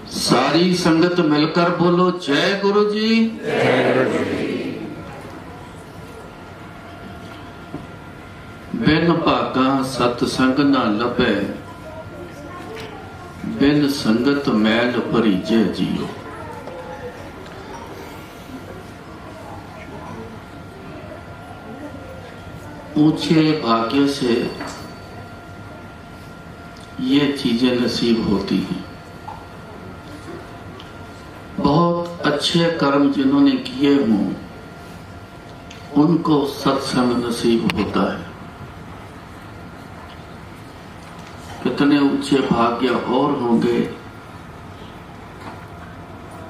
सारी संगत मिलकर बोलो जय गुरु जी। जय गुरु जी। बिन भागा सतसंग ना लभे, बिन संगत मैल भरीजे जियो। ऊंचे भाग्य से ये चीजें नसीब होती हैं। बहुत अच्छे कर्म जिन्होंने किए हों उनको सत्संग नसीब होता है। कितने ऊंचे भाग्य और होंगे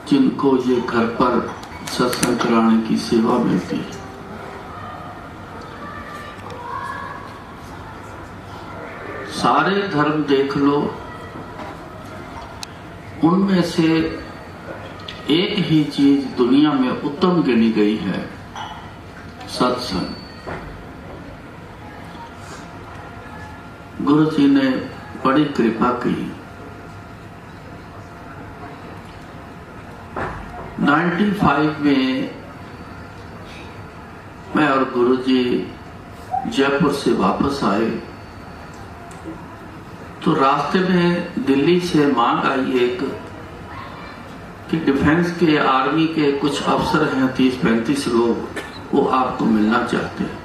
जिनको ये घर पर सत्संग कराने की सेवा मिलती है। सारे धर्म देख लो, उनमें से एक ही चीज दुनिया में उत्तम गिनी गई है, सत्संग। गुरु जी ने बड़ी कृपा की। 95 में मैं और गुरु जी जयपुर से वापस आए तो रास्ते में दिल्ली से मांग आई एक कि डिफेंस के आर्मी के कुछ अफसर हैं 30-35 लोग, वो आपको मिलना चाहते हैं।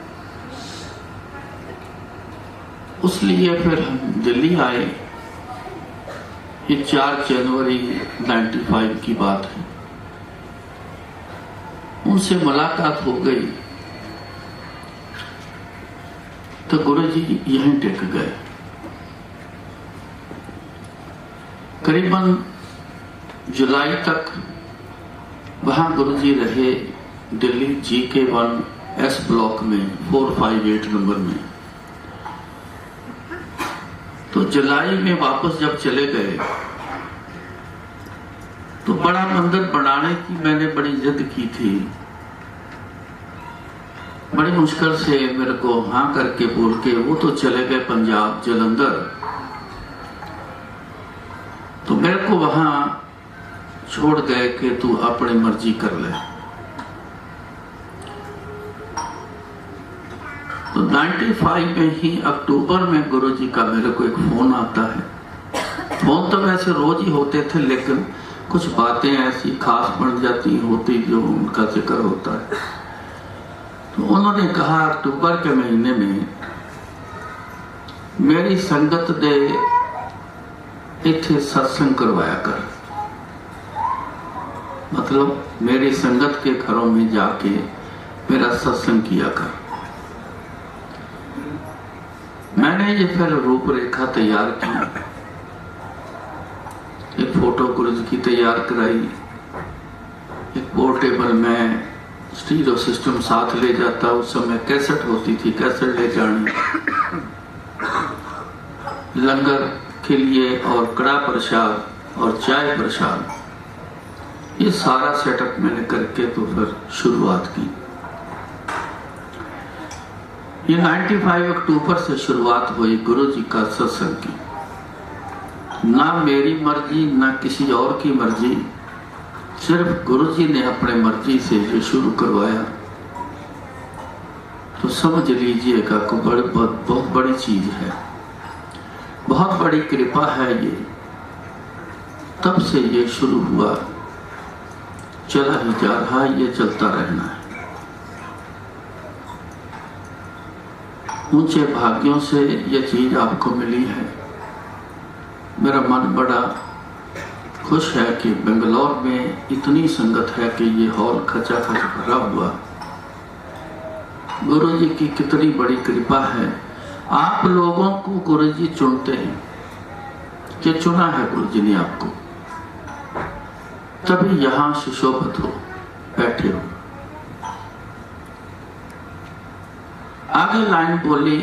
उसलिए फिर हम दिल्ली आए। ये 4 जनवरी 95 की बात है। उनसे मुलाकात हो गई तो गुरु जी यहीं टिक गए। करीबन जुलाई तक वहां गुरुजी रहे, दिल्ली GK1S ब्लॉक में 458 नंबर में। तो जुलाई में वापस जब चले गए तो बड़ा मंदिर बनाने की मैंने बड़ी जिद की थी। बड़ी मुश्किल से मेरे को हाँ करके बोल के वो तो चले गए पंजाब जलंधर। तो मेरे को वहां छोड़ गए कि तू अपनी मर्जी कर ले। तो 95 में ही अक्टूबर में गुरुजी का मेरे को एक फोन आता है। फोन तो वैसे रोज ही होते थे, लेकिन कुछ बातें ऐसी खास बन जाती होती जो उनका जिक्र होता है। तो उन्होंने कहा अक्टूबर के महीने में मेरी संगत दे इत्थे सत्संग करवाया कर, मतलब मेरी संगत के घरों में जाके मेरा सत्संग किया कर। मैंने ये फिर रूपरेखा तैयार की, एक फोटो गुरुजी की तैयार कराई, एक पोर्टेबल में स्टीरियो सिस्टम साथ ले जाता। उस समय कैसेट होती थी, कैसेट ले जानी, लंगर के लिए और कड़ा प्रसाद और चाय प्रसाद, ये सारा सेटअप मैंने करके तो फिर शुरुआत की। ये 95 अक्टूबर से शुरुआत हुई गुरुजी का सत्संग की। ना मेरी मर्जी ना किसी और की मर्जी, सिर्फ गुरुजी ने अपने मर्जी से ये शुरू करवाया। तो समझ लीजिएगा कि बहुत बड़ी चीज है, बहुत बड़ी कृपा है ये। तब से ये शुरू हुआ, चला ही जा रहा है, ये चलता रहना है। ऊंचे भाग्यों से ये चीज आपको मिली है। मेरा मन बड़ा खुश है कि बेंगलोर में इतनी संगत है कि ये हॉल खचाखच भरा हुआ। गुरुजी की कितनी बड़ी कृपा है। आप लोगों को गुरुजी चुनते हैं, कि चुना है गुरुजी ने आपको, तभी यहां सुशोभित हो बैठे हो। आगे लाइन बोली,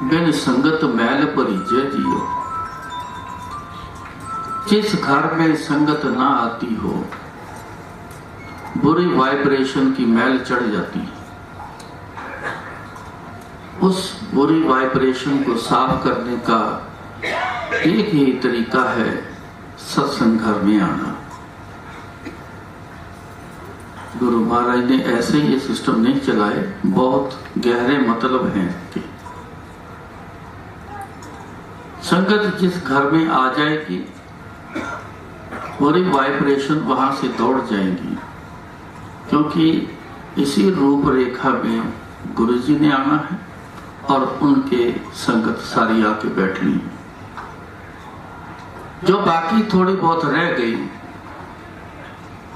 बिन संगत मैल भरीजे जियो। जिस घर में संगत ना आती हो, बुरी वाइब्रेशन की मैल चढ़ जाती है। उस बुरी वाइब्रेशन को साफ करने का एक ही तरीका है, सत्संग घर में आना। गुरु महाराज ने ऐसे ये सिस्टम नहीं चलाए, बहुत गहरे मतलब हैं कि संगत जिस घर में आ जाएगी पूरी वाइब्रेशन वहां से दौड़ जाएंगी, क्योंकि इसी रूपरेखा में गुरु जी ने आना है और उनके संगत सारी आके बैठनी है। जो बाकी थोड़ी बहुत रह गई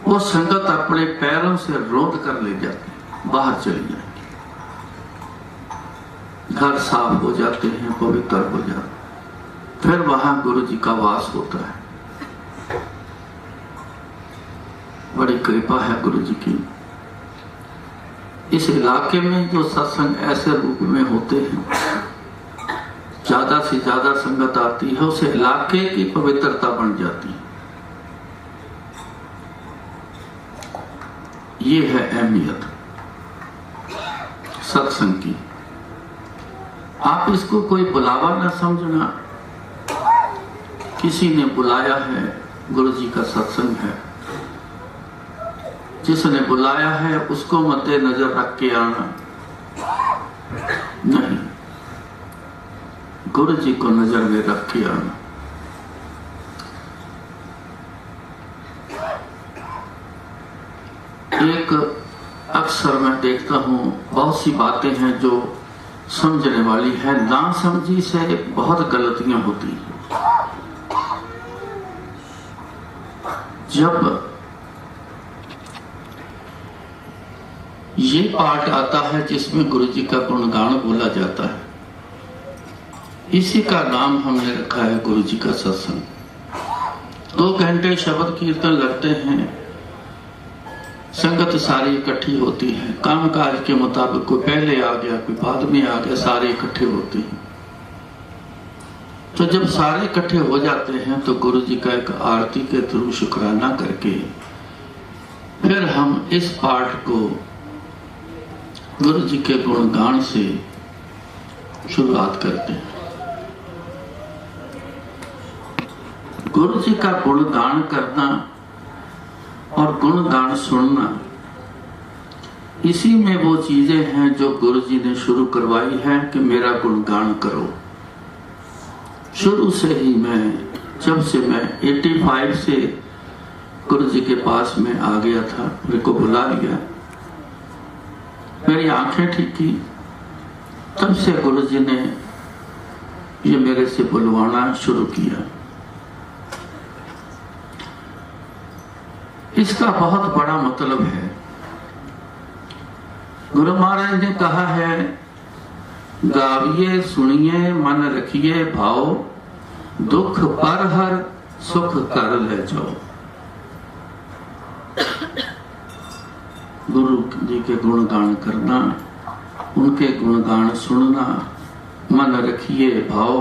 वो संगत अपने पैरों से रोंद कर ले जाती, बाहर चली जाएगी, घर साफ हो जाते हैं, पवित्र हो जाते, फिर वहां गुरु जी का वास होता है। बड़ी कृपा है गुरु जी की। इस इलाके में जो सत्संग ऐसे रूप में होते हैं, ज्यादा से ज्यादा संगत आती है, उस इलाके की पवित्रता बन जाती है। ये है अहमियत सत्संग की। आप इसको कोई बुलावा न समझना, किसी ने बुलाया है, गुरु जी का सत्संग है, जिसने बुलाया है उसको मद्देनजर रख के आना नहीं, गुरु जी को नजर में रख के आना। एक अक्सर मैं देखता हूं बहुत सी बातें हैं जो समझने वाली है, ना समझी से बहुत गलतियां होती हैं। जब ये पाठ आता है जिसमें गुरु जी का गुणगान बोला जाता है, इसी का नाम हमने रखा है गुरु जी का सत्संग। 2 घंटे शब्द कीर्तन लगते हैं, संगत सारी इकट्ठी होती है, काम काज के मुताबिक कोई पहले आ गया, कोई बाद में आ गया, सारे इकट्ठे होते हैं। तो जब सारे इकट्ठे हो जाते हैं तो गुरु जी का एक आरती के थ्रू शुक्राना करके फिर हम इस पाठ को गुरु जी के गुणगान से शुरुआत करते हैं। गुरु जी का गुणगान करना और गुणगान सुनना, इसी में वो चीजें हैं जो गुरु जी ने शुरू करवाई है कि मेरा गुणगान करो। शुरू से ही जब से मैं 85 से गुरु जी के पास में आ गया था, मेरे को बुला लिया, मेरी आंखें ठीक की, तब से गुरु जी ने ये मेरे से बुलवाना शुरू किया। इसका बहुत बड़ा मतलब है। गुरु महाराज ने कहा है, गाविए सुनिए मन रखिए भाव, दुख पर हर सुख कर ले जाओ। गुरु जी के गुणगान करना, उनके गुणगान सुनना, मन रखिए भाव,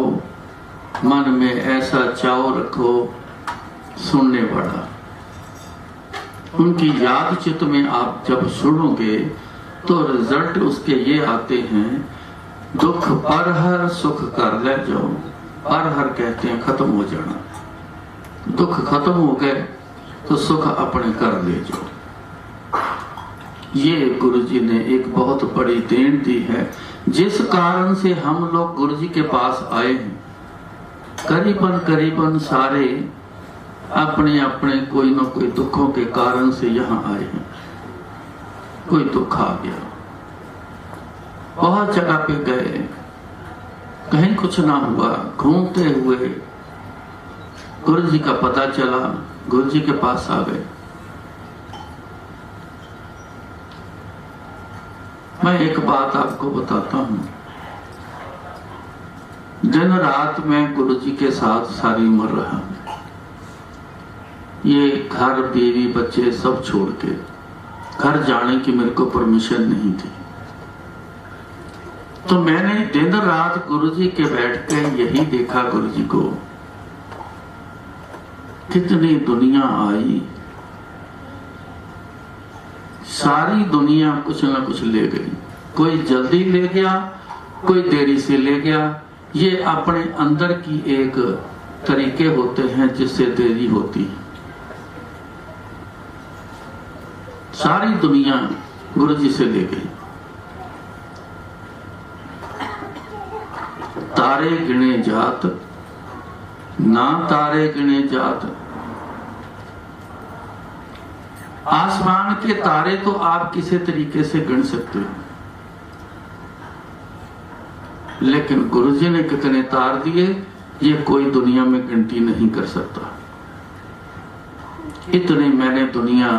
मन में ऐसा चाव रखो सुनने वाला। उनकी याद चित्त में आप जब सुनोगे तो रिजल्ट उसके ये आते हैं, दुख पर हर सुख कर ले जाओ। पर हर कहते हैं खत्म हो जाना, दुख खत्म हो गए तो सुख अपने कर ले जाओ। ये गुरु जी ने एक बहुत बड़ी देन दी है, जिस कारण से हम लोग गुरु जी के पास आए हैं। करीबन सारे अपने अपने कोई ना कोई दुखों के कारण से यहाँ आए हैं। कोई दुख आ गया, बहुत जगह पे गए, कहीं कुछ ना हुआ, घूमते हुए गुरु जी का पता चला, गुरु जी के पास आ गए। मैं एक बात आपको बताता हूं, दिन रात मैं गुरु जी के साथ सारी उम्र रहा। ये घर बीवी बच्चे सब छोड़ के घर जाने की मेरे को परमिशन नहीं थी, तो मैंने दिन रात गुरु जी के बैठ के यही देखा, गुरु जी को कितनी दुनिया आई, सारी दुनिया कुछ ना कुछ ले गई। कोई जल्दी ले गया, कोई देरी से ले गया। ये अपने अंदर की एक तरीके होते हैं जिससे देरी होती है। सारी दुनिया गुरु जी से ले गई, तारे गिने जात ना तारे गिने जात। आसमान के तारे तो आप किसी तरीके से गिन सकते हो, लेकिन गुरु जी ने कितने तार दिए ये कोई दुनिया में गिनती नहीं कर सकता। इतने मैंने दुनिया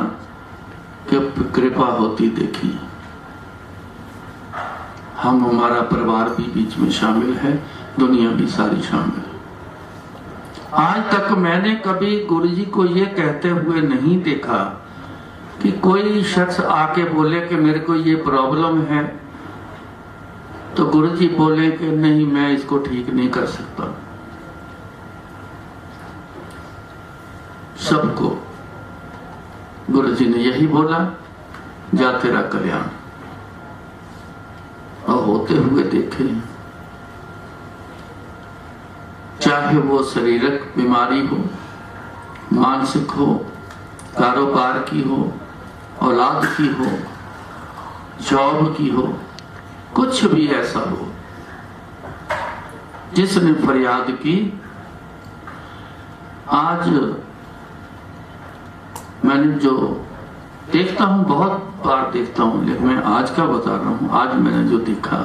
की कृपा होती देखी। हम, हमारा परिवार भी बीच में शामिल है, दुनिया भी सारी शामिल है। आज तक मैंने कभी गुरु जी को ये कहते हुए नहीं देखा कि कोई शख्स आके बोले कि मेरे को ये प्रॉब्लम है, तो गुरु जी बोले कि नहीं मैं इसको ठीक नहीं कर सकता। सबको गुरु जी ने यही बोला, जा तेरा कल्याण, और होते हुए देखे। चाहे वो शारीरिक बीमारी हो, मानसिक हो, कारोबार की हो, औलाद की हो, जॉब की हो, कुछ भी ऐसा हो, जिसने फरियाद की। आज मैंने जो देखता हूं, बहुत बार देखता हूं, लेकिन मैं आज का बता रहा हूं। आज मैंने जो देखा,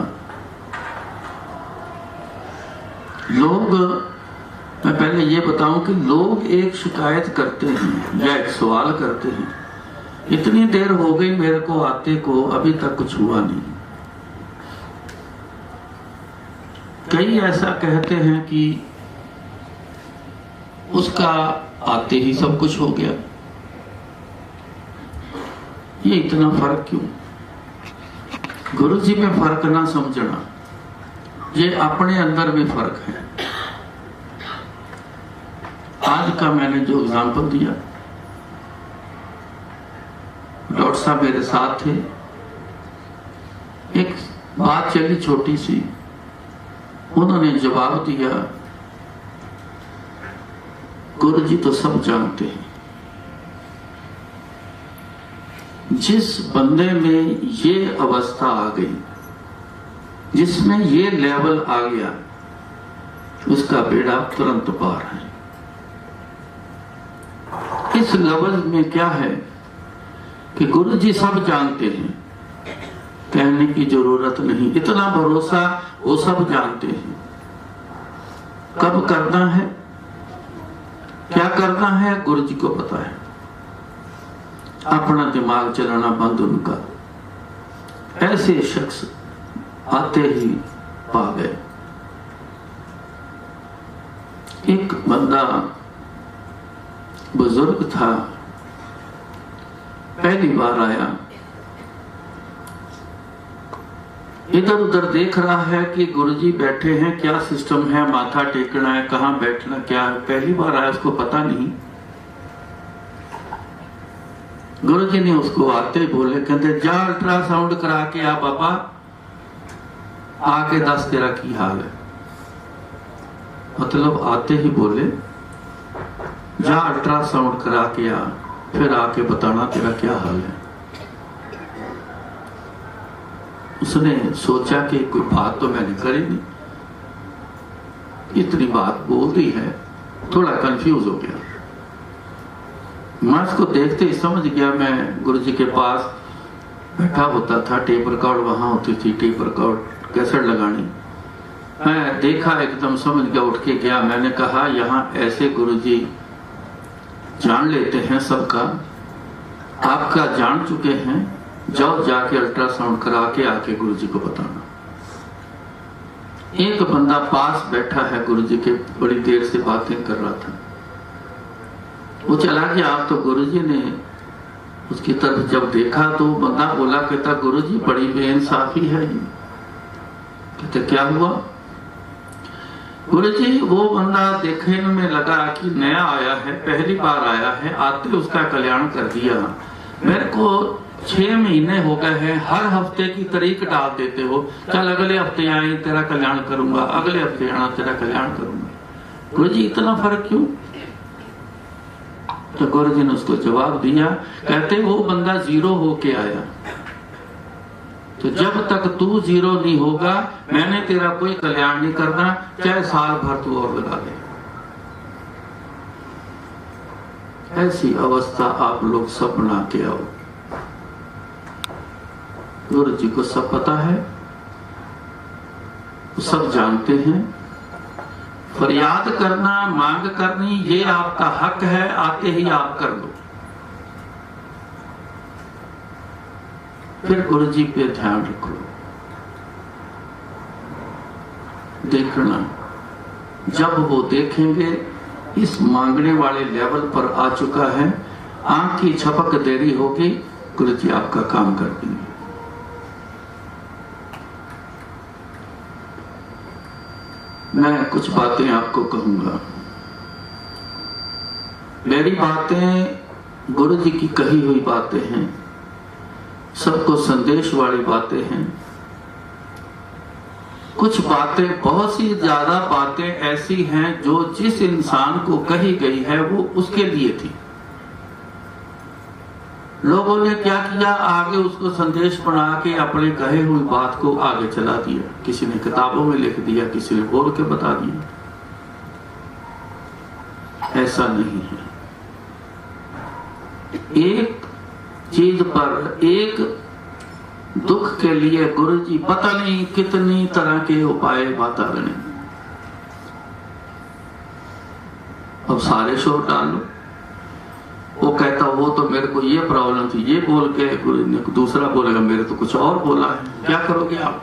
लोग, मैं पहले ये बताऊं कि लोग एक शिकायत करते हैं या एक सवाल करते हैं, इतनी देर हो गई मेरे को आते को, अभी तक कुछ हुआ नहीं। कई ऐसा कहते हैं कि उसका आते ही सब कुछ हो गया। ये इतना फर्क क्यों? गुरु जी में फर्क ना समझना, ये अपने अंदर में फर्क है। आज का मैंने जो एग्जाम्पल दिया, डॉक्टर साहब मेरे साथ थे, एक बात चली छोटी सी, उन्होंने जवाब दिया, गुरु जी तो सब जानते हैं। जिस बंदे में ये अवस्था आ गई, जिसमें ये लेवल आ गया, उसका बेड़ा तुरंत पार है। इस लेवल में क्या है कि गुरु जी सब जानते हैं, कहने की जरूरत नहीं, इतना भरोसा, वो सब जानते हैं। कब करना है, क्या करना है, गुरु जी को पता है। अपना दिमाग चलाना बंद उनका। ऐसे शख्स आते ही पा गए। एक बंदा बुजुर्ग था, पहली बार आया, इधर उधर देख रहा है कि गुरुजी बैठे हैं, क्या सिस्टम है, माथा टेकना है, कहाँ बैठना, क्या है। पहली बार आया, उसको पता नहीं। गुरुजी ने उसको आते ही बोले, कहते जा अल्ट्रासाउंड करा के आ बाबा, आके दस तेरा की हाल है। मतलब आते ही बोले जा अल्ट्रासाउंड करा के आ, फिर आके बताना तेरा क्या हाल है। उसने सोचा कि कोई बात तो मैंने करी नहीं, इतनी बात बोल दी है, थोड़ा कंफ्यूज हो गया। मैं उसको देखते ही समझ गया, मैं गुरुजी के पास बैठा होता था, टेप रिकॉर्ड वहां होती थी, टेप रिकॉर्ड कैसेट लगानी। मैं देखा, एकदम समझ गया, उठ के गया। मैंने कहा यहाँ ऐसे गुरुजी जान लेते हैं सबका, आपका जान चुके हैं, जाओ जाके अल्ट्रासाउंड करा के आके गुरुजी को बताना। एक बंदा पास बैठा है गुरुजी के, बड़ी देर से बातें कर रहा था, वो चला गया। आप तो गुरुजी ने उसकी तरफ जब देखा तो बंदा बोला, कहता गुरुजी बड़ी बेइंसाफी है ये। कहते क्या हुआ? गुरुजी वो बंदा देखने में लगा कि नया आया है, पहली बार आया है, आते उसका कल्याण कर दिया। मेरे को 6 महीने हो गए हैं, हर हफ्ते की तारीख डाल देते हो, चल अगले हफ्ते आई तेरा कल्याण करूंगा, अगले हफ्ते आना तेरा कल्याण करूंगा। गुरु जी इतना फर्क क्यों? तो गुरु जी ने उसको जवाब दिया, कहते वो बंदा जीरो होके आया, तो जब तक तू जीरो नहीं होगा मैंने तेरा कोई कल्याण नहीं करना, चाहे साल भर तू और लगा दे। ऐसी अवस्था आप लोग सब बना के आओ। गुरु जी को सब पता है, सब जानते हैं। फरियाद करना, मांग करनी, ये आपका हक है, आते ही आप कर लो। फिर गुरु जी पे ध्यान रखो। देखना, जब वो देखेंगे इस मांगने वाले लेवल पर आ चुका है, आंख की झपक देरी होगी, गुरु जी आपका काम कर देंगे। मैं कुछ बातें आपको कहूंगा। मेरी बातें गुरु जी की कही हुई बातें हैं, सबको संदेश वाली बातें हैं। कुछ बातें, बहुत सी ज्यादा बातें ऐसी हैं जो जिस इंसान को कही गई है वो उसके लिए थी। लोगों ने क्या किया, आगे उसको संदेश बना के अपने कहे हुई बात को आगे चला दिया। किसी ने किताबों में लिख दिया, किसी ने बोल के बता दिया। ऐसा नहीं है। एक चीज पर, एक दुख के लिए गुरु जी पता नहीं कितनी तरह के उपाय बता रहे हैं। अब सारे शोर डालो। वो कहता वो तो मेरे को ये प्रॉब्लम थी, ये बोल के गुरु ने, दूसरा बोलेगा मेरे तो कुछ और बोला है, क्या करोगे आप?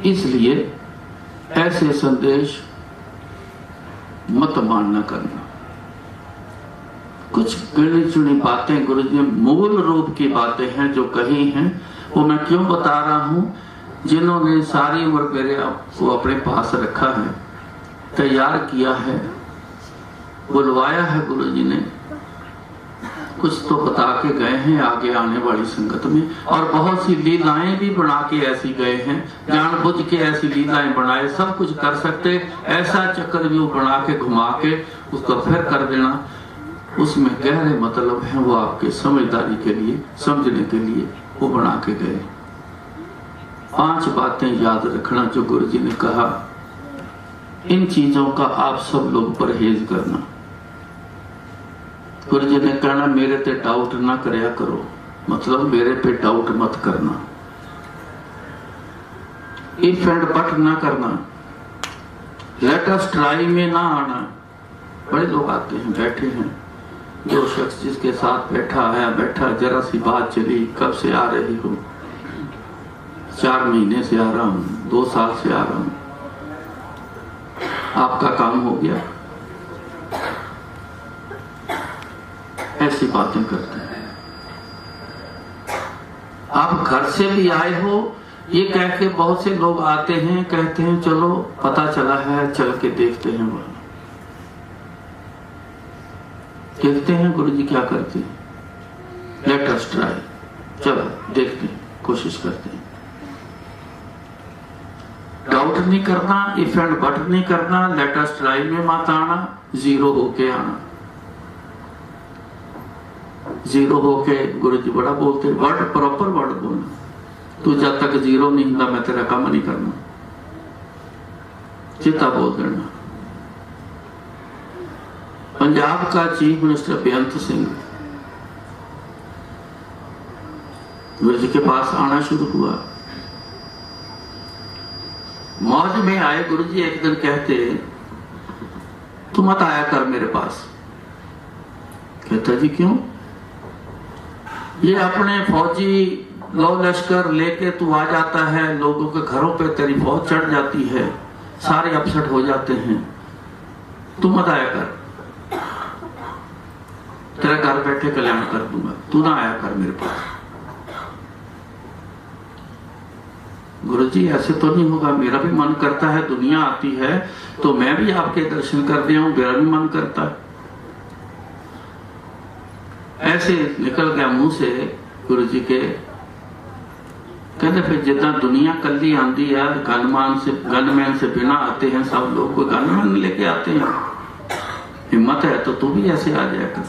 इसलिए ऐसे संदेश मत मानना करना। कुछ गिनी चुनी बातें गुरु जी ने मूल रूप की बातें हैं जो कही हैं, वो मैं क्यों बता रहा हूं? जिन्होंने सारी उम्र मेरे को अपने पास रखा है, तैयार किया है, बुलवाया है गुरु जी ने, कुछ तो बता के गए हैं आगे आने वाली संगत में। और बहुत सी लीलाएं भी बना के ऐसी गए हैं, जानबूझ के ऐसी लीलाएं बनाए, सब कुछ कर सकते, ऐसा चक्रव्यूह बना के घुमा के उसको फिर कर देना। उसमें गहरे मतलब है, वो आपके समझदारी के लिए, समझने के लिए वो बना के गए। 5 बातें याद रखना जो गुरु जी ने कहा, इन चीजों का आप सब लोग परहेज करना। गुरु जी ने कहना मेरे पे डाउट ना करया करो, मतलब मेरे पे डाउट मत करना। इफ एंड बट ना करना, लेट अस ट्राई में ना आना। बड़े लोग आते हैं, बैठे हैं, जो शख्स जिसके साथ बैठा जरा सी बात चली, कब से आ रही हो? 4 महीने से आ रहा हूं, 2 साल से आ रहा हूं। आपका काम हो गया? ऐसी बातें करते हैं। आप घर से भी आए हो, ये कह के बहुत से लोग आते हैं, कहते हैं चलो पता चला है, चल के देखते हैं। वहां देखते हैं गुरु जी क्या करते हैं, लेट अस ट्राई, चलो देखते हैं, कोशिश करते हैं। डाउट नहीं करना, इफ एंड बट नहीं करना, लेट अस ट्राई में मत आना, जीरो होके आना। जीरो होके गुरु जी बड़ा बोलते, वर्ड प्रॉपर वर्ड बोलना। तू जब तक जीरो नहीं होता मैं तेरा काम नहीं करना, चिता बोल देना। पंजाब का चीफ मिनिस्टर बेअंत सिंह गुरु जी के पास आना शुरू हुआ, मौज में आए। गुरु जी एक दिन कहते तू मत आया कर मेरे पास। कहता जी क्यों? ये अपने फौजी लौ लश्कर लेके तू आ जाता है, लोगों के घरों पे तेरी फौज चढ़ जाती है, सारे अपसेट हो जाते हैं, तू मत आया कर, तेरा घर बैठे कल्याण कर दूंगा, तू ना आया कर मेरे पास। गुरुजी ऐसे तो नहीं होगा, मेरा भी मन करता है, दुनिया आती है तो मैं भी आपके दर्शन कर दिया हूं, मेरा भी मन करता है। ऐसे निकल गया मुंह से गुरुजी के, कहते फिर जितना दुनिया कल्ली आंदी है गनमैन से बिना आते हैं सब लोग, कोई गनमैन लेके आते हैं, हिम्मत है तो तू भी ऐसे आ जाएगा।